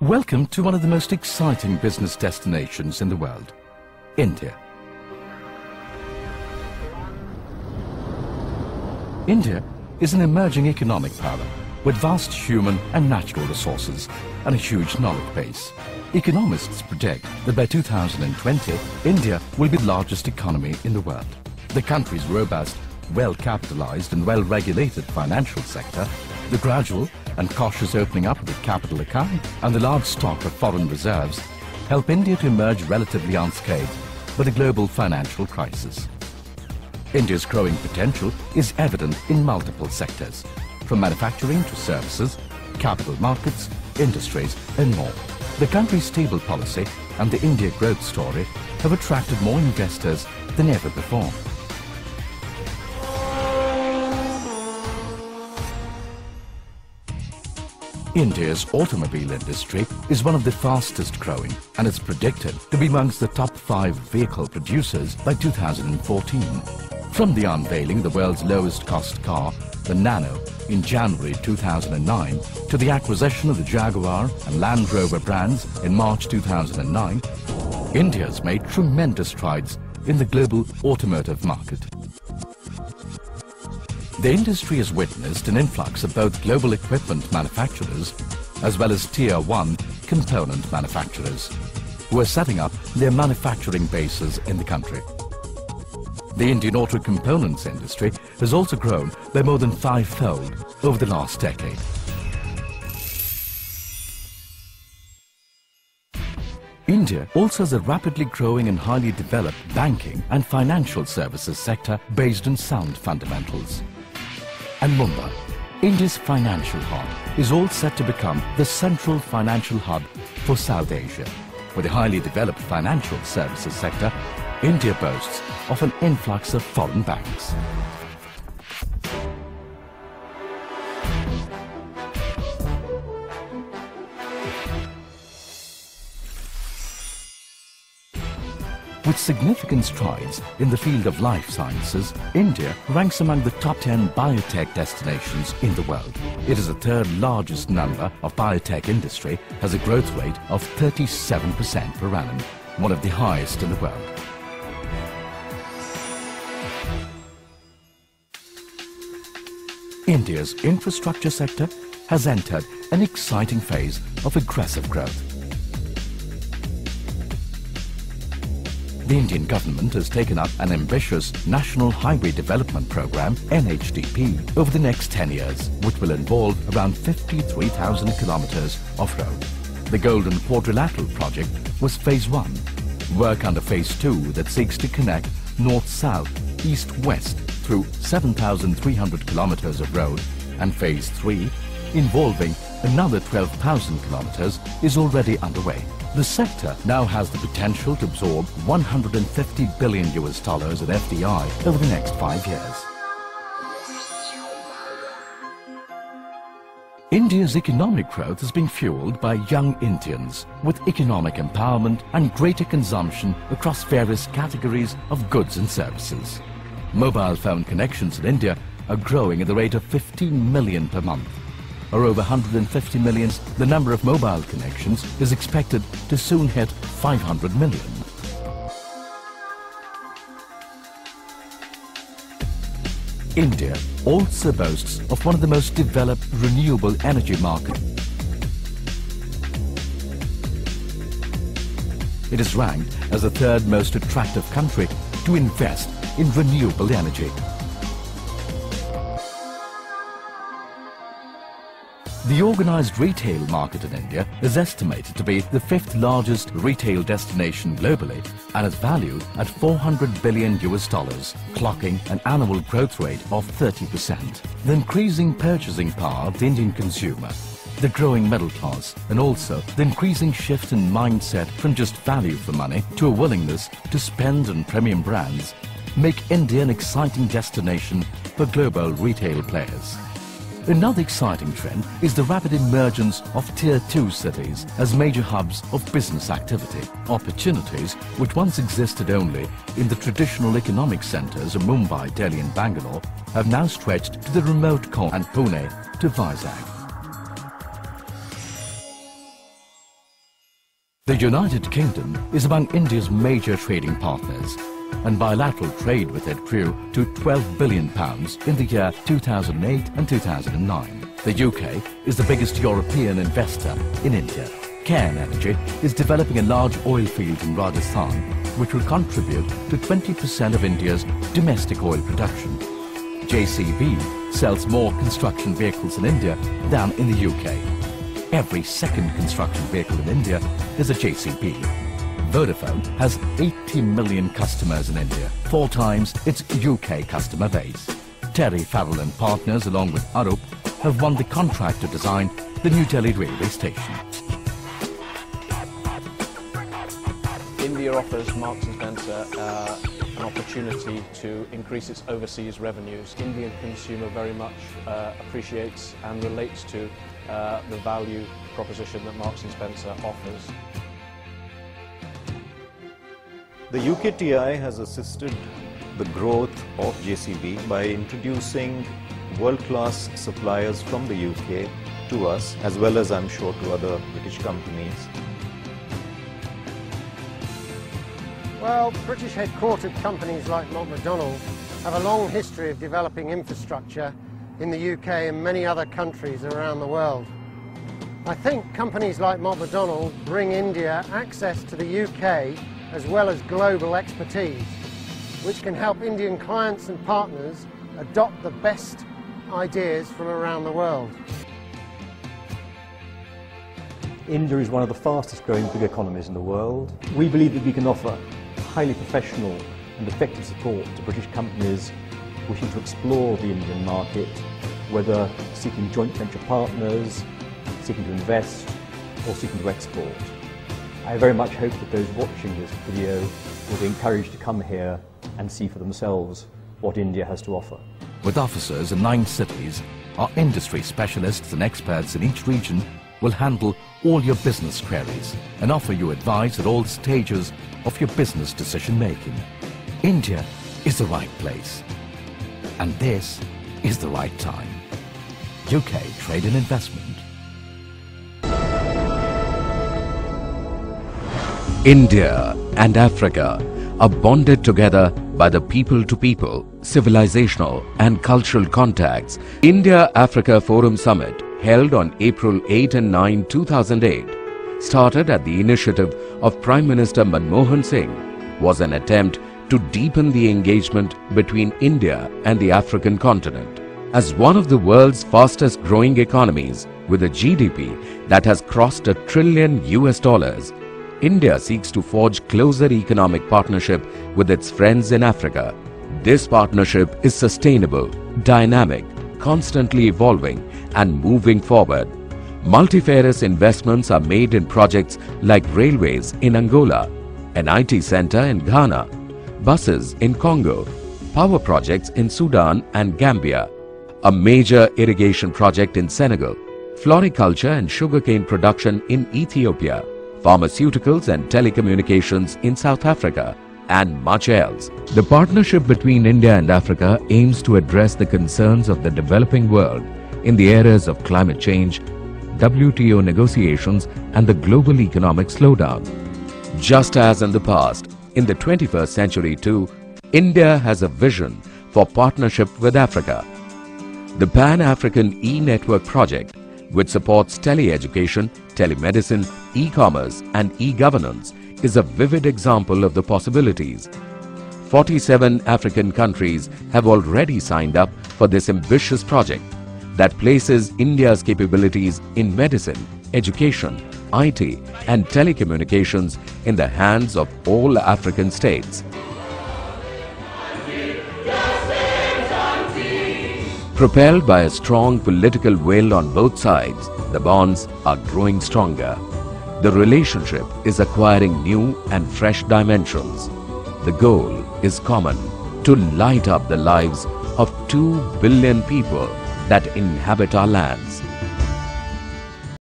Welcome to one of the most exciting business destinations in the world, India. India is an emerging economic power with vast human and natural resources and a huge knowledge base. Economists predict that by 2020, India will be the largest economy in the world. The country's robust, well-capitalized and well-regulated financial sector, the gradual and cautious opening up of the capital account and the large stock of foreign reserves help India to emerge relatively unscathed by the global financial crisis. India's growing potential is evident in multiple sectors, from manufacturing to services, capital markets, industries and more. The country's stable policy and the India growth story have attracted more investors than ever before. India's automobile industry is one of the fastest growing and is predicted to be amongst the top 5 vehicle producers by 2014. From the unveiling of the world's lowest cost car, the Nano, in January 2009, to the acquisition of the Jaguar and Land Rover brands in March 2009, India has made tremendous strides in the global automotive market. The industry has witnessed an influx of both global equipment manufacturers as well as Tier 1 component manufacturers who are setting up their manufacturing bases in the country. The Indian auto components industry has also grown by more than 5-fold over the last decade. India also has a rapidly growing and highly developed banking and financial services sector based on sound fundamentals. And Mumbai, India's financial hub, is all set to become the central financial hub for South Asia. With a highly developed financial services sector, India boasts of an influx of foreign banks. With significant strides in the field of life sciences, India ranks among the top 10 biotech destinations in the world. It is the third largest number of biotech industry, has a growth rate of 37% per annum, one of the highest in the world. India's infrastructure sector has entered an exciting phase of aggressive growth. The Indian government has taken up an ambitious National Highway Development Programme (NHDP) over the next 10 years, which will involve around 53,000 kilometres of road. The Golden Quadrilateral project was Phase 1. Work under Phase 2 that seeks to connect north-south, east-west through 7,300 kilometres of road, and Phase 3, involving another 12,000 kilometres, is already underway. The sector now has the potential to absorb $150 billion in FDI over the next 5 years. India's economic growth has been fueled by young Indians with economic empowerment and greater consumption across various categories of goods and services. Mobile phone connections in India are growing at the rate of 15 million per month. Or over 150 million, the number of mobile connections is expected to soon hit 500 million. India also boasts of one of the most developed renewable energy markets. It is ranked as the third most attractive country to invest in renewable energy. The organized retail market in India is estimated to be the 5th largest retail destination globally and is valued at $400 billion, clocking an annual growth rate of 30%. The increasing purchasing power of the Indian consumer, the growing middle class, and also the increasing shift in mindset from just value for money to a willingness to spend on premium brands make India an exciting destination for global retail players. Another exciting trend is the rapid emergence of Tier 2 cities as major hubs of business activity. Opportunities which once existed only in the traditional economic centres of Mumbai, Delhi and Bangalore have now stretched to the remote corner and Pune to Vizag. The United Kingdom is among India's major trading partners, and bilateral trade with it grew to £12 billion in the year 2008 and 2009. The UK is the biggest European investor in India. Cairn Energy is developing a large oil field in Rajasthan, which will contribute to 20% of India's domestic oil production. JCB sells more construction vehicles in India than in the UK. Every second construction vehicle in India is a JCB. Vodafone has 80 million customers in India, 4 times its UK customer base. Terry Farrell and Partners, along with Arup, have won the contract to design the New Delhi railway station. India offers Marks & Spencer an opportunity to increase its overseas revenues. Indian consumer very much appreciates and relates to the value proposition that Marks & Spencer offers. The UKTI has assisted the growth of JCB by introducing world-class suppliers from the UK to us, as well as I'm sure to other British companies. Well, British headquartered companies like McDonald have a long history of developing infrastructure in the UK and many other countries around the world. I think companies like McDonald bring India access to the UK as well as global expertise, which can help Indian clients and partners adopt the best ideas from around the world. India is one of the fastest growing big economies in the world. We believe that we can offer highly professional and effective support to British companies wishing to explore the Indian market, whether seeking joint venture partners, seeking to invest, or seeking to export. I very much hope that those watching this video will be encouraged to come here and see for themselves what India has to offer. With officers in 9 cities, our industry specialists and experts in each region will handle all your business queries and offer you advice at all stages of your business decision making. India is the right place, and this is the right time. UK Trade and Investment. India and Africa are bonded together by the people-to-people, civilizational and cultural contacts. India-Africa Forum Summit, held on April 8 and 9, 2008, started at the initiative of Prime Minister Manmohan Singh, was an attempt to deepen the engagement between India and the African continent. As one of the world's fastest growing economies, with a GDP that has crossed $1 trillion, India seeks to forge closer economic partnership with its friends in Africa. This partnership is sustainable, dynamic, constantly evolving and moving forward. Multifarious investments are made in projects like railways in Angola, an IT center in Ghana, buses in Congo, power projects in Sudan and Gambia, a major irrigation project in Senegal, floriculture and sugarcane production in Ethiopia, pharmaceuticals and telecommunications in South Africa, and much else. The partnership between India and Africa aims to address the concerns of the developing world in the areas of climate change, WTO negotiations, and the global economic slowdown. Just as in the past, in the 21st century too, India has a vision for partnership with Africa. The Pan-African E-Network project, which supports tele-education, telemedicine, e-commerce and e-governance, is a vivid example of the possibilities. 47 African countries have already signed up for this ambitious project that places India's capabilities in medicine, education, IT and telecommunications in the hands of all African states. Propelled by a strong political will on both sides, the bonds are growing stronger. The relationship is acquiring new and fresh dimensions. The goal is common: to light up the lives of 2 billion people that inhabit our lands.